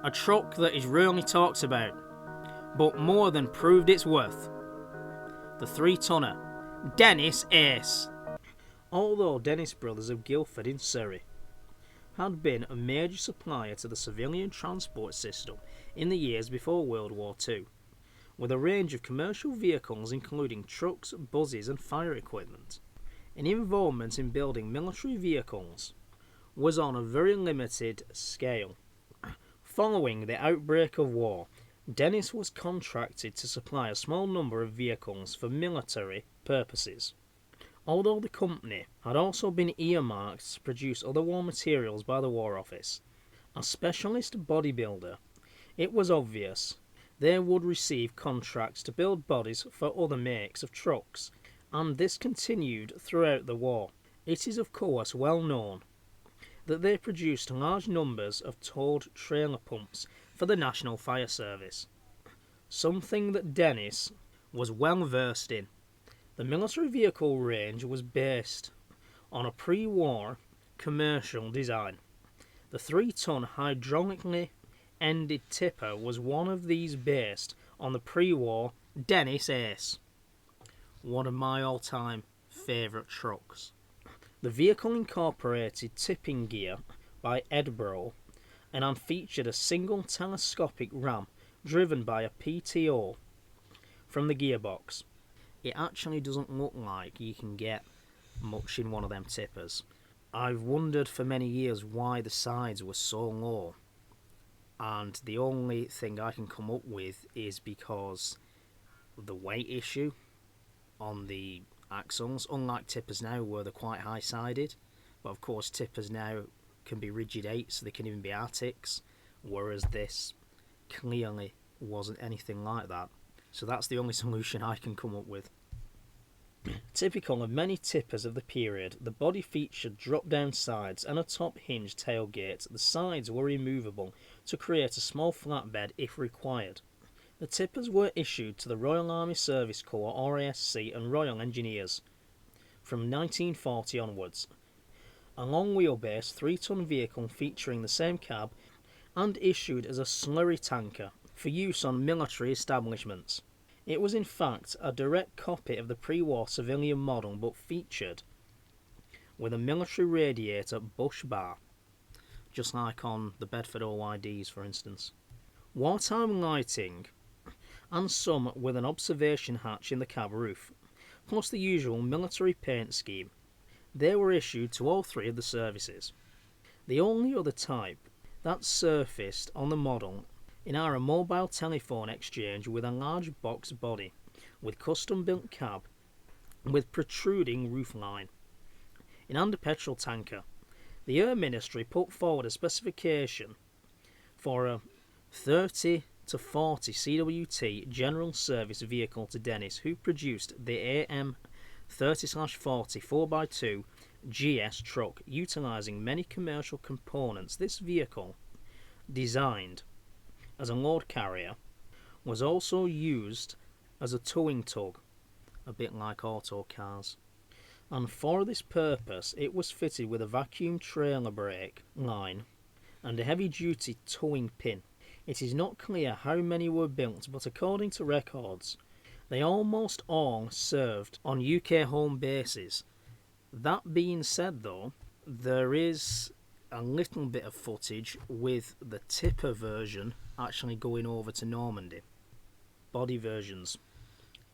A truck that is rarely talked about, but more than proved its worth. The 3-tonner, Dennis Ace. Although Dennis Brothers of Guildford in Surrey had been a major supplier to the civilian transport system in the years before World War II, with a range of commercial vehicles including trucks, buses and fire equipment, and involvement in building military vehicles was on a very limited scale. Following the outbreak of war, Dennis was contracted to supply a small number of vehicles for military purposes. Although the company had also been earmarked to produce other war materials by the War Office, as specialist bodybuilder, it was obvious they would receive contracts to build bodies for other makes of trucks, and this continued throughout the war. It is of course well known that they produced large numbers of towed trailer pumps for the National Fire Service, something that Dennis was well versed in. The military vehicle range was based on a pre-war commercial design. The 3-ton hydraulically ended tipper was one of these based on the pre-war Dennis Ace, one of my all-time favourite trucks. The vehicle incorporated tipping gear by Edbro and featured a single telescopic ram driven by a PTO from the gearbox. It actually doesn't look like you can get much in one of them tippers. I've wondered for many years why the sides were so low, and the only thing I can come up with is because of the weight issue on the axles, unlike tippers now where they're quite high-sided. But of course tippers now can be rigid 8, so they can even be Arctics, whereas this clearly wasn't anything like that. So that's the only solution I can come up with. Typical of many tippers of the period, the body featured drop-down sides and a top-hinged tailgate. The sides were removable to create a small flatbed if required. The tippers were issued to the Royal Army Service Corps RASC and Royal Engineers from 1940 onwards. A long wheelbase 3-ton vehicle featuring the same cab and issued as a slurry tanker for use on military establishments. It was in fact a direct copy of the pre-war civilian model, but featured with a military radiator bush bar, just like on the Bedford OYDs for instance. Wartime lighting and some with an observation hatch in the cab roof, plus the usual military paint scheme. They were issued to all 3 of the services. The only other type that surfaced on the model in our mobile telephone exchange with a large box body with custom built cab with protruding roofline. In under petrol tanker, the Air Ministry put forward a specification for a 30 to 40 CWT general service vehicle to Dennis, who produced the AM 30/40 4x2 GS truck, utilising many commercial components. This vehicle, designed as a load carrier, was also used as a towing tug, a bit like auto cars, and for this purpose it was fitted with a vacuum trailer brake line and a heavy-duty towing pin. It is not clear how many were built, but according to records, they almost all served on UK home bases. That being said though, there is a little bit of footage with the tipper version actually going over to Normandy. Body versions: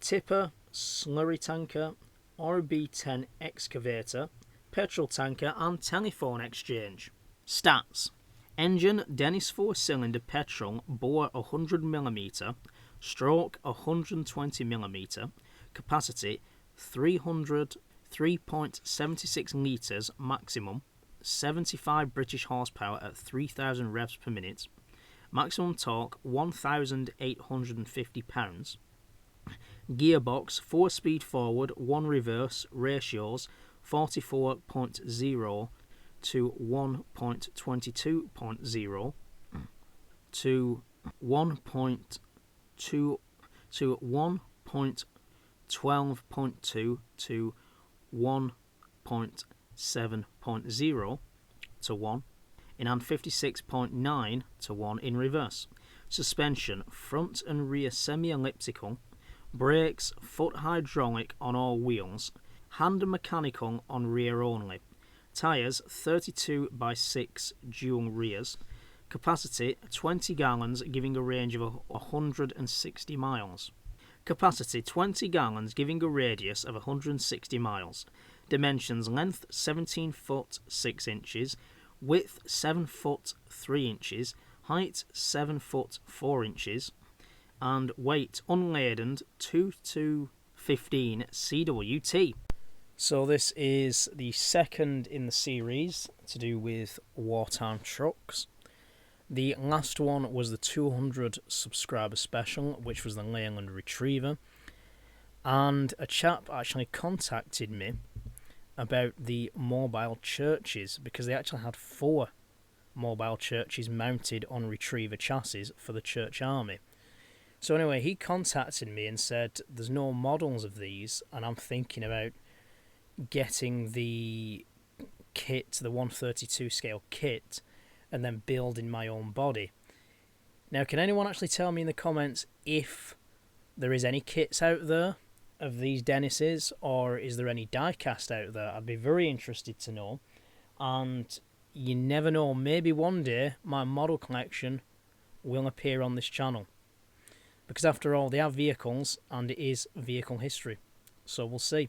tipper, slurry tanker, RB10 excavator, petrol tanker and telephone exchange. Stats: engine Dennis 4-cylinder petrol bore 100mm, stroke 120mm, capacity 303.76 litres maximum, 75 British horsepower at 3,000 revs per minute, maximum torque 1,850 pounds, gearbox 4-speed forward, 1 reverse, ratios 44.0 to 1.22.0 to 1.2 to 1.12.2 to 1.7.0 to 1. in and 56.9 to 1 in reverse. Suspension, front and rear semi-elliptical. Brakes, foot hydraulic on all wheels. Hand mechanical on rear only. Tyres, 32 by 6 dual rears. Capacity, 20 gallons, giving a range of 160 miles. Capacity, 20 gallons, giving a radius of 160 miles. Dimensions, length, 17 foot 6 inches. Width, 7 foot 3 inches. Height, 7 foot 4 inches. And weight, unladen, 2 to 15 CWT. So this is the second in the series to do with wartime trucks. The last one was the 200 subscriber special, which was the Leyland Retriever. And a chap actually contacted me about the mobile churches, because they actually had 4 mobile churches mounted on Retriever chassis for the church army. So anyway, he contacted me and said there's no models of these, and I'm thinking about getting the kit, the 132 scale kit, and then building my own body. Now, can anyone actually tell me in the comments if there is any kits out there of these Dennises, or is there any die-cast out there? I'd be very interested to know. And you never know, maybe one day my model collection will appear on this channel. Because after all, they are vehicles, and it is vehicle history. So we'll see.